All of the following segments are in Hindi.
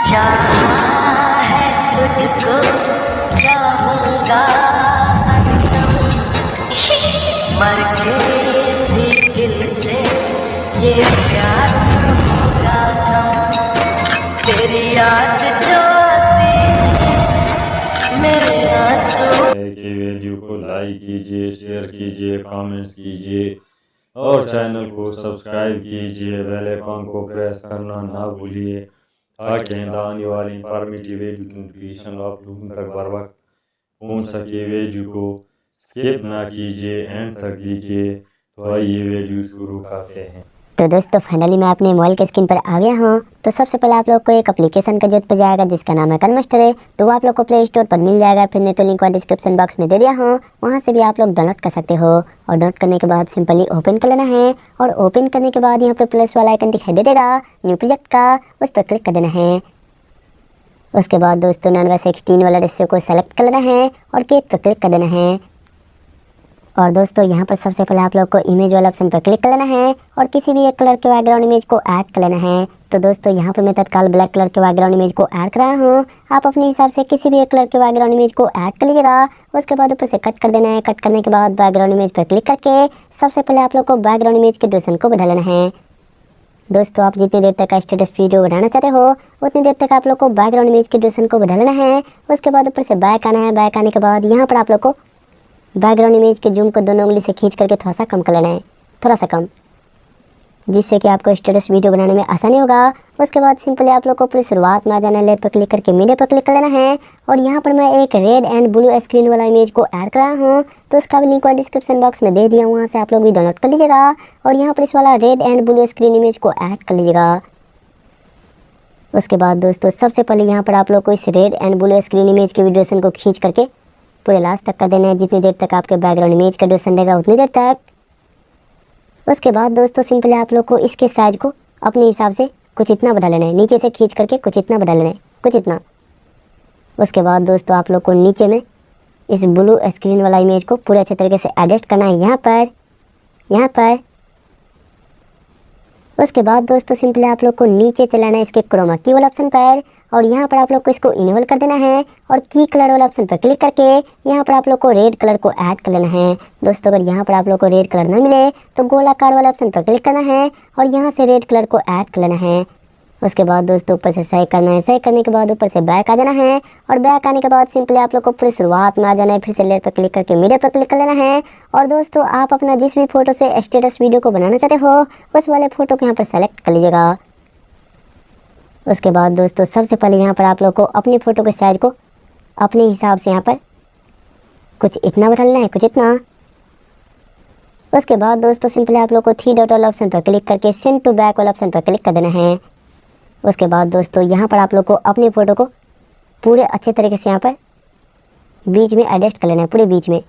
चाहा है तुझको चाहूंगा मर के भी दिल से ये प्यार होगा तेरी याद जो आती है मेरे आंसू। वीडियो को लाइक कीजिए, शेयर कीजिए, कमेंट्स कीजिए और चैनल को सब्सक्राइब कीजिए। बेल आइकन को प्रेस करना ना भूलिए ताकि आने वाली इंफॉर्मेटिव वीडियो की नोटिफिकेशन आप लोगों तक बर वक्त पहुँच सके। वीडियो को स्किप ना कीजिए, एंड तक देखिए। तो आइए वीडियो शुरू करते हैं। तो दोस्तों फाइनली मैं अपने मोबाइल के स्क्रीन पर आ गया हूँ। तो सबसे पहले आप लोग को एक एप्लीकेशन का जरूरत पड़ जाएगा जिसका नाम है कर्मस्टर है। तो वो आप लोग को प्ले स्टोर पर मिल जाएगा, फिर नहीं तो लिंक को डिस्क्रिप्शन बॉक्स में दे दिया हूँ, वहाँ से भी आप लोग डाउनलोड कर सकते हो। और डाउनलोड करने के बाद सिंपली ओपन कर लेना है और ओपन करने के बाद यहाँ पर प्लस वाला आइकन दिखाई दे देगा न्यू प्रोजेक्ट का, उस पर क्लिक कर देना है। उसके बाद दोस्तों 9/16 वाला रेशियो को सेलेक्ट कर लेना है और क्रिएट पर क्लिक कर देना है। और दोस्तों यहाँ पर सबसे पहले आप लोग को इमेज वाला ऑप्शन पर क्लिक कर लेना है और किसी भी एक कलर के बैकग्राउंड इमेज को ऐड कर लेना है। तो दोस्तों यहाँ पर मैं तत्काल ब्लैक कलर के बैकग्राउंड इमेज को ऐड कर रहा हूँ। आप अपने हिसाब से किसी भी एक कलर के बैकग्राउंड इमेज को ऐड कर लीजिएगा। उसके बाद ऊपर से कट कर देना है। कट करने के बाद बैकग्राउंड इमेज पर क्लिक करके सबसे पहले आप लोग को बैकग्राउंड इमेज के ड्यूरेशन को बढ़ा लेना है। दोस्तों आप जितनी देर तक का स्टेटस वीडियो बनाना चाहते हो उतनी देर तक आप लोग को बैकग्राउंड इमेज के ड्यूरेशन को बढ़ा लेना है। उसके बाद ऊपर से बैक आना है। बैक आने के बाद यहाँ पर आप लोग को बैकग्राउंड इमेज के जूम को दोनों उंगली से खींच करके थोड़ा सा कम कर लेना है, थोड़ा सा कम, जिससे कि आपको स्टेटस वीडियो बनाने में आसानी होगा। उसके बाद सिंपली आप लोग को पूरी शुरुआत में आ जाना है। लेफ्ट पर क्लिक करके मीडिया पर क्लिक कर लेना है और यहाँ पर मैं एक रेड एंड ब्लू स्क्रीन वाला इमेज को ऐड कर रहा हूँ। तो उसका भी लिंक को डिस्क्रिप्शन बॉक्स में दे दिया, वहाँ से आप लोग भी डाउनलोड कर लीजिएगा और यहाँ पर इस वाला red and blue screen image को ऐड कर लीजिएगा। उसके बाद दोस्तों सबसे पहले यहाँ पर आप लोग को इस red and blue screen image के ड्यूरेशन को खींच करके पूरे लास्ट तक कर देना है। जितनी देर तक आपके बैकग्राउंड इमेज का ड्यूरेशन रहेगा उतनी देर तक। उसके बाद दोस्तों सिंपली आप लोग को इसके साइज को अपने हिसाब से कुछ इतना बढ़ा लेना है, नीचे से खींच करके कुछ इतना बढ़ा लेना है, कुछ इतना। उसके बाद दोस्तों आप लोग को नीचे में इस ब्लू स्क्रीन वाला इमेज को पूरे अच्छे तरीके से एडजस्ट करना है यहाँ पर, यहाँ पर। उसके बाद दोस्तों सिंपली आप लोग को नीचे चलाना है इसके क्रोमा की वाला ऑप्शन पर और यहाँ पर आप लोग को इसको इनेबल कर देना है और की कलर वाला ऑप्शन पर क्लिक करके यहाँ पर आप लोग को रेड कलर को ऐड कर लेना है। दोस्तों अगर यहाँ पर आप लोग को रेड कलर ना मिले तो गोलाकार वाला ऑप्शन पर क्लिक करना है और यहाँ से रेड कलर को ऐड कर लेना है। उसके बाद दोस्तों ऊपर से सही करना है। सही करने के बाद ऊपर से बैक आ जाना है और बैक आने के बाद सिंपली आप लोग को पूरी शुरुआत में आ जाना है। फिर से लेयर पर क्लिक करके मीडिया पर क्लिक कर लेना है और दोस्तों आप अपना जिस भी फोटो से स्टेटस वीडियो को बनाना चाहते हो उस वाले फोटो को यहाँ पर सेलेक्ट कर लीजिएगा। उसके बाद दोस्तों सबसे पहले यहाँ पर आप लोग को अपनी फ़ोटो के साइज़ को अपने हिसाब से यहाँ पर कुछ इतना बढ़ा लेना है, कुछ इतना। उसके बाद दोस्तों सिंपली आप लोग को 3 डॉट वाला ऑप्शन पर क्लिक करके सेंड टू बैक वाला ऑप्शन पर क्लिक कर देना है। उसके बाद दोस्तों यहाँ पर आप लोग को अपनी फ़ोटो को पूरे अच्छे तरीके से यहाँ पर बीच में एडजस्ट कर लेना है। पूरे बीच में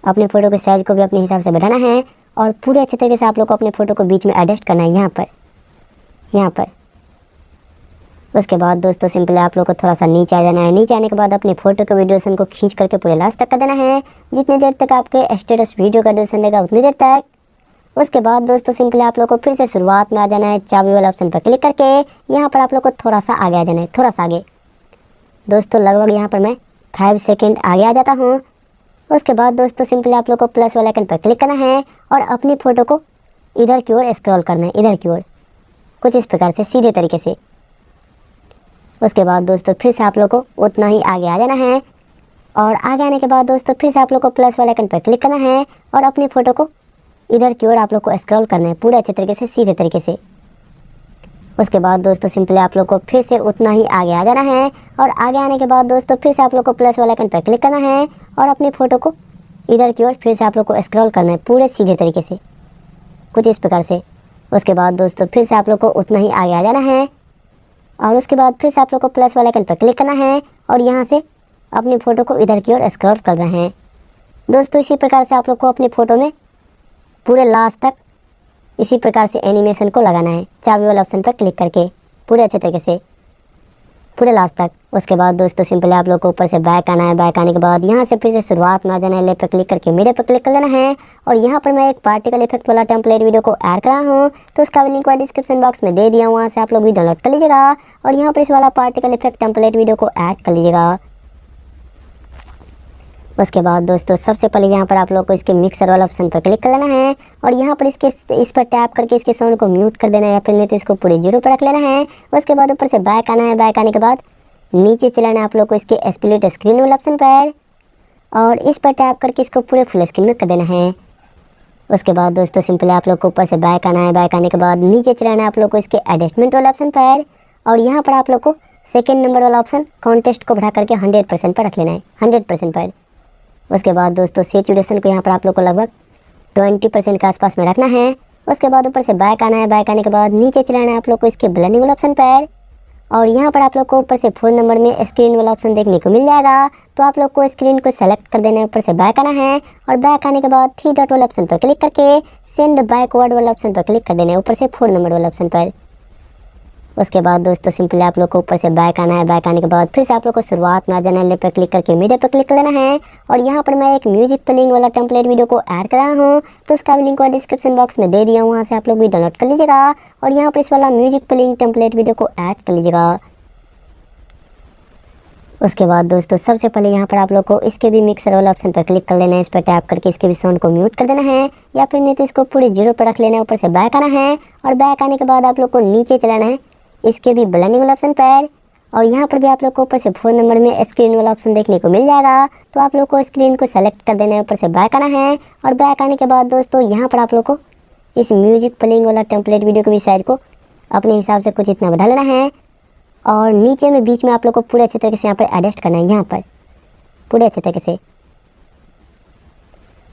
अपने फ़ोटो के साइज़ को भी अपने हिसाब से बढ़ाना है और पूरे अच्छे तरीके से आप लोग को अपने फ़ोटो को बीच में एडजस्ट करना है यहाँ पर, यहाँ पर। उसके बाद दोस्तों सिंपली आप लोग को थोड़ा सा नीचे आ जाना है। नीचे आने के बाद अपनी फ़ोटो के ड्यूरेशन को खींच करके पूरे लास्ट तक कर देना है। जितनी देर तक आपके स्टेटस वीडियो का ड्यूरेशन रहेगा उतनी देर तक। उसके बाद दोस्तों सिंपली आप लोग को फिर से शुरुआत में आ जाना है। चाबी वाला ऑप्शन पर क्लिक करके यहाँ पर आप लोग को थोड़ा सा आगे आ जाना है, थोड़ा सा आगे। दोस्तों लगभग यहाँ पर मैं 5 सेकेंड आगे आ जाता हूँ। उसके बाद दोस्तों सिंपली आप लोग को प्लस वाला आइकन पर क्लिक करना है और अपनी फ़ोटो को इधर की ओर स्क्रॉल करना है, इधर की ओर, कुछ इस प्रकार से सीधे तरीके से। उसके बाद दोस्तों फिर से आप लोग को उतना ही आगे आ जाना है और आगे आने के बाद दोस्तों फिर से आप लोग को प्लस वाले आइकन पर क्लिक करना है और अपनी फ़ोटो को इधर की ओर आप लोग को स्क्रॉल करना है पूरे अच्छे तरीके से, सीधे तरीके से। उसके बाद दोस्तों सिंपली आप लोग को फिर से उतना ही आगे आ जाना है और आगे आने के बाद दोस्तों फिर से आप लोग को प्लस वाले आइकन पर क्लिक करना है और अपनी फ़ोटो को इधर की ओर फिर से आप लोग को स्क्रॉल करना है पूरे सीधे तरीके से, कुछ इस प्रकार से। उसके बाद दोस्तों फिर से आप लोग को उतना ही आगे आ जाना है और उसके बाद फिर से आप लोग को प्लस वाले आइकन पर क्लिक करना है और यहाँ से अपनी फ़ोटो को इधर की ओर स्क्रॉल कर रहे हैं। दोस्तों इसी प्रकार से आप लोग को अपनी फ़ोटो में पूरे लास्ट तक इसी प्रकार से एनिमेशन को लगाना है। चाबी वाला ऑप्शन पर क्लिक करके पूरे अच्छे तरीके से। पूरे लास्ट तक। उसके बाद दोस्तों सिंपली आप लोग को ऊपर से बैक आना है। बैक आने के बाद यहाँ से फिर से शुरुआत में आ जाना है, लेफ्ट पर क्लिक करके मीडिया पर क्लिक कर लेना है। और यहाँ पर मैं एक पार्टिकल इफेक्ट वाला टेम्पलेट वीडियो को ऐड करा हूँ, तो उसका भी लिंक डिस्क्रिप्शन बॉक्स में दे दिया हूँ, वहाँ से आप लोग भी डाउनलोड कर लीजिएगा और यहाँ पर इस वाला पार्टिकल इफेक्ट टेम्पलेट वीडियो को ऐड कर लीजिएगा। उसके बाद दोस्तों सबसे पहले यहाँ पर आप लोग को इसके मिक्सर वाला ऑप्शन पर क्लिक कर लेना है और यहाँ पर इस पर टैप करके इसके साउंड को म्यूट कर देना है या फिर नहीं तो इसको पूरे 0 पर रख लेना है। उसके बाद ऊपर से बैक आना है। बैक आने के बाद नीचे चलाना है आप लोग को इसके स्प्लिट स्क्रीन वाला ऑप्शन पर और इस पर टैप करके इसको पूरे फुल स्क्रीन में कर देना है। उसके बाद दोस्तों सिंपली आप लोग को ऊपर से बैक आना है। बैक आने के बाद नीचे चलाना है आप लोग को इसके एडजस्टमेंट वाला ऑप्शन पर और यहाँ पर आप लोग को सेकेंड नंबर वाला ऑप्शन कॉन्टेस्ट को बढ़ा करके 100% पर रख लेना है, 100% पर। उसके बाद दोस्तों सैचुरेशन को यहाँ पर आप लोग को लगभग 20% के आसपास में रखना है। उसके बाद ऊपर से बैक आना है। बैक आने के बाद नीचे चलाना है आप लोग को इसके ब्लेंडिंग वाला ऑप्शन पर और यहाँ पर आप लोग को ऊपर से 4 नंबर में स्क्रीन वाला ऑप्शन देखने को मिल जाएगा, तो आप लोग को स्क्रीन को सेलेक्ट कर देना है। ऊपर से बैक आना है और बैक आने के बाद 3 डॉट वाला ऑप्शन पर क्लिक करके सेंड बैकवर्ड वाला ऑप्शन पर क्लिक कर देना है, ऊपर से 4 नंबर वाला ऑप्शन पर। उसके बाद दोस्तों सिंपली आप लोग को ऊपर से बैक आना है। बैक आने के बाद फिर से आप लोग को शुरुआत में आ जाना है, लेफ्ट पर क्लिक करके मीडिया पर क्लिक कर लेना है और यहाँ पर मैं एक म्यूजिक प्लेइंग वाला टेम्पलेट वीडियो को ऐड कर रहा हूँ, तो उसका भी लिंक डिस्क्रिप्शन बॉक्स में दे दिया हूँ, वहाँ से आप लोग भी डाउनलोड कर लीजिएगा और यहाँ पर इस वाला म्यूजिक प्लेइंग टेम्पलेट वीडियो को ऐड कर लीजिएगा। उसके बाद दोस्तों सबसे पहले यहाँ पर आप लोग को इसके भी मिक्सर वाला ऑप्शन पर क्लिक कर लेना है। इस पर टैप करके इसके भी साउंड को म्यूट कर देना है या फिर नहीं तो इसको पूरे 0 पर रख लेना है। ऊपर से बैक आना है और बैक आने के बाद आप लोग को नीचे चलाना है इसके भी ब्लेंडिंग वाला ऑप्शन पर और यहाँ पर भी आप लोग को ऊपर से 4 नंबर में स्क्रीन वाला ऑप्शन देखने को मिल जाएगा, तो आप लोग को स्क्रीन को सेलेक्ट कर देना है। ऊपर से बैक आना है और बैक आने के बाद दोस्तों यहाँ पर आप लोग को इस म्यूजिक प्लेइंग वाला टेम्पलेट वीडियो के भी साइज को अपने हिसाब से कुछ इतना बढ़ा लेना है और नीचे में बीच में आप लोग को पूरे अच्छे तरीके से यहाँ पर एडजस्ट करना है, यहाँ पर पूरे अच्छे तरीके से।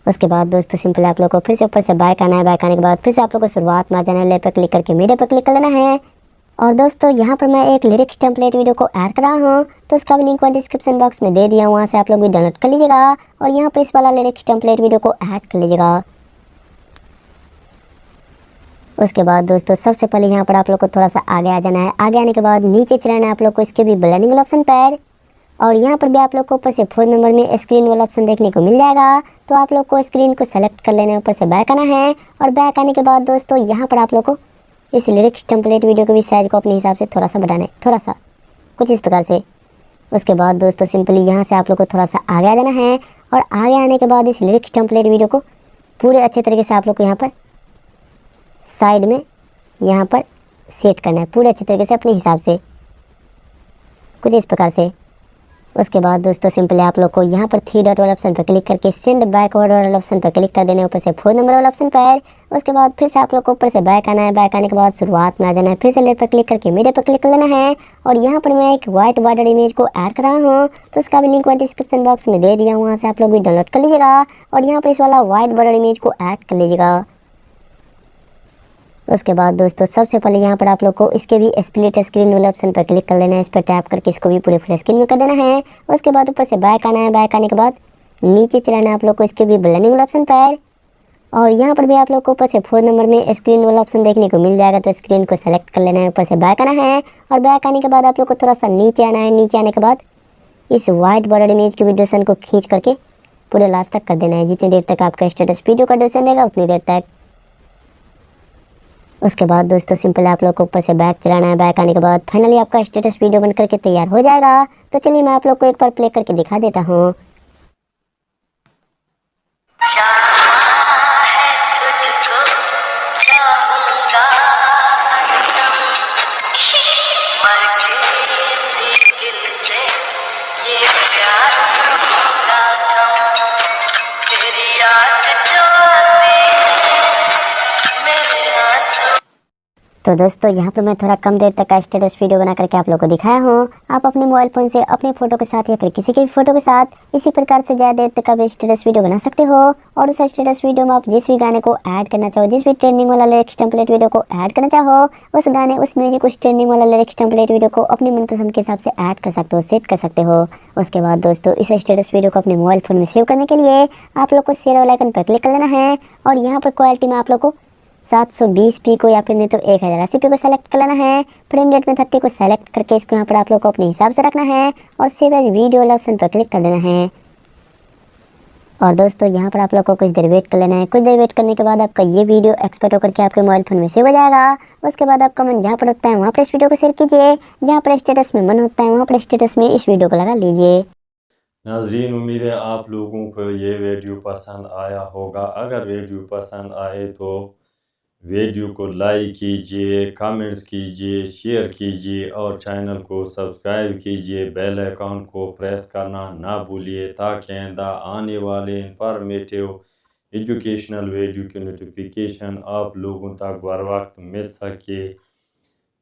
उसके बाद दोस्तों सिंपल आप लोग को फिर से ऊपर से बैक आना है। बैक आने के बाद फिर से आप लोग को शुरुआत में आ जाना है, लेफ्ट पर क्लिक करके मीडिया पर क्लिक कर लेना है और दोस्तों यहाँ पर मैं एक लिरिक्स टेम्पलेट वीडियो को ऐड कर रहा हूँ, तो उसका भी लिंक डिस्क्रिप्शन बॉक्स में दे दिया हूँ, वहाँ से आप लोग भी डाउनलोड कर लीजिएगा और यहाँ पर इस वाला लिरिक्स टेम्पलेट वीडियो को ऐड कर लीजिएगा। उसके बाद दोस्तों सबसे पहले यहाँ पर आप लोग को थोड़ा सा आगे आ जाना है। आगे आने के बाद नीचे चलाना है आप लोग को इसके भी ब्लेंडिंग वाला ऑप्शन पर और यहाँ पर भी आप लोग को ऊपर से 4 नंबर में स्क्रीन वाला ऑप्शन देखने को मिल जाएगा, तो आप लोग को स्क्रीन को सेलेक्ट कर लेना है। ऊपर से बैक आना है और बैक आने के बाद दोस्तों यहाँ पर आप लोग को इस लिरिक्स टेम्पलेट वीडियो के भी साइज को अपने हिसाब से थोड़ा सा बढ़ाना है, थोड़ा सा कुछ इस प्रकार से। उसके बाद दोस्तों सिंपली यहाँ से आप लोग को थोड़ा सा आगे आ जाना है और आगे आने के बाद इस लिरिक्स टेम्पलेट वीडियो को पूरे अच्छे तरीके से आप लोग को यहाँ पर साइड में यहाँ पर सेट करना है, पूरे अच्छे तरीके से अपने हिसाब से कुछ इस प्रकार से। उसके बाद दोस्तों सिंपली आप लोग को यहाँ पर 3 डॉट वाला ऑप्शन पर क्लिक करके सेंड बैकवर्ड वाला ऑप्शन पर क्लिक कर देना है, ऊपर से 4 नंबर वाला ऑप्शन पर। उसके बाद फिर से आप लोग को ऊपर से बैक आना है। बैक आने के बाद शुरुआत में आ जाना है, फिर से लेफ्ट पर क्लिक करके मीडिया पर क्लिक कर लेना है और यहाँ पर मैं एक व्हाइट बॉर्डर इमेज को ऐड कर रहा हूँ, तो उसका भी लिंक डिस्क्रिप्शन बॉक्स में दे दिया हूँ, वहाँ से आप लोग भी डाउनलोड कर लीजिएगा और यहाँ पर इस वाला व्हाइट बॉर्डर इमेज को ऐड कर लीजिएगा। उसके बाद दोस्तों सबसे पहले यहाँ पर आप लोग को इसके भी स्प्लिट स्क्रीन वाले ऑप्शन पर क्लिक कर लेना है। इस पर टैप करके इसको भी पूरे फुल स्क्रीन में कर देना है। उसके बाद ऊपर से बैक आना है। बैक आने के बाद नीचे चलाना है आप लोग को इसके भी ब्लेंडिंग वाला ऑप्शन पर और यहाँ पर भी आप लोग को ऊपर से 4 नंबर में स्क्रीन वाला ऑप्शन देखने को मिल जाएगा, तो स्क्रीन को सेलेक्ट कर लेना है। ऊपर से बैक आना है और बैक आने के बाद आप लोग को थोड़ा सा नीचे आना है। नीचे आने के बाद इस व्हाइट बॉर्डर इमेज की ड्यूरेशन को खींच करके पूरे लास्ट तक कर देना है, जितनी देर तक आपका स्टेटस वीडियो का ड्यूरेशन रहेगा उतनी देर तक। उसके बाद दोस्तों सिंपल आप लोग को ऊपर से बैक चलाना है। बैक आने के बाद फाइनली आपका स्टेटस वीडियो बन करके तैयार हो जाएगा। तो चलिए मैं आप लोग को एक बार प्ले करके दिखा देता हूँ। तो दोस्तों यहाँ पर मैं थोड़ा कम देर तक का स्टेटस वीडियो बना करके आप लोगों को दिखाया हूँ। आप अपने मोबाइल फ़ोन से अपने फ़ोटो के साथ या फिर किसी के भी फ़ोटो के साथ इसी प्रकार से ज़्यादा देर तक का भी स्टेटस वीडियो बना सकते हो और उस स्टेटस वीडियो में आप जिस भी गाने को ऐड करना चाहो, जिस भी ट्रेंडिंग वाला लिरिक्स टेम्पलेट वीडियो को ऐड करना चाहो, उस गाने, उस म्यूजिक, उस ट्रेंडिंग वाला लिरिक्स टेम्पलेट वीडियो को अपनी मनपसंद के हिसाब से ऐड कर सकते हो, सेट कर सकते हो। उसके बाद दोस्तों इस स्टेटस वीडियो को अपने मोबाइल फ़ोन में सेव करने के लिए आप लोग को शेयर वाला आइकन पर क्लिक कर लेना है और यहाँ पर क्वालिटी में आप लोग को 720p को या फिर नहीं तो 1080p को सेलेक्ट कर लेना है। फ्रेम रेट में 30 को सेलेक्ट करके इसको यहाँ पर आप लोग को अपने हिसाब से रखना है और सेव एज वीडियो वाले ऑप्शन पर क्लिक कर देना है। और दोस्तों यहाँ पर आप लोग को कुछ देर वेट कर लेना है। कुछ देर वेट करने के बाद आपका ये वीडियो एक्सपोर्ट होकर के आपके मोबाइल फोन में सेव हो जाएगा। उसके बाद आपका मन जहाँ पर होता है वहाँ पर इस वीडियो को शेयर कीजिए, जहाँ पर स्टेटस में मन होता है वहाँ पर स्टेटस में इस वीडियो को लगा लीजिए। नाज़रीन, उम्मीद है आप लोगों को ये वीडियो पसंद आया होगा। अगर वीडियो पसंद आए तो वीडियो को लाइक कीजिए, कमेंट्स कीजिए, शेयर कीजिए और चैनल को सब्सक्राइब कीजिए। बेल आइकॉन को प्रेस करना ना भूलिए ताकि आने वाले इंफॉर्मेटिव एजुकेशनल वीडियो की नोटिफिकेशन आप लोगों तक बर वक्त मिल सके।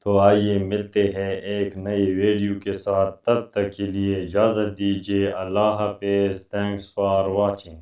तो आइए मिलते हैं एक नई वीडियो के साथ, तब तक के लिए इजाज़त दीजिए। अल्लाह हाफ़िज़। Thanks for watching.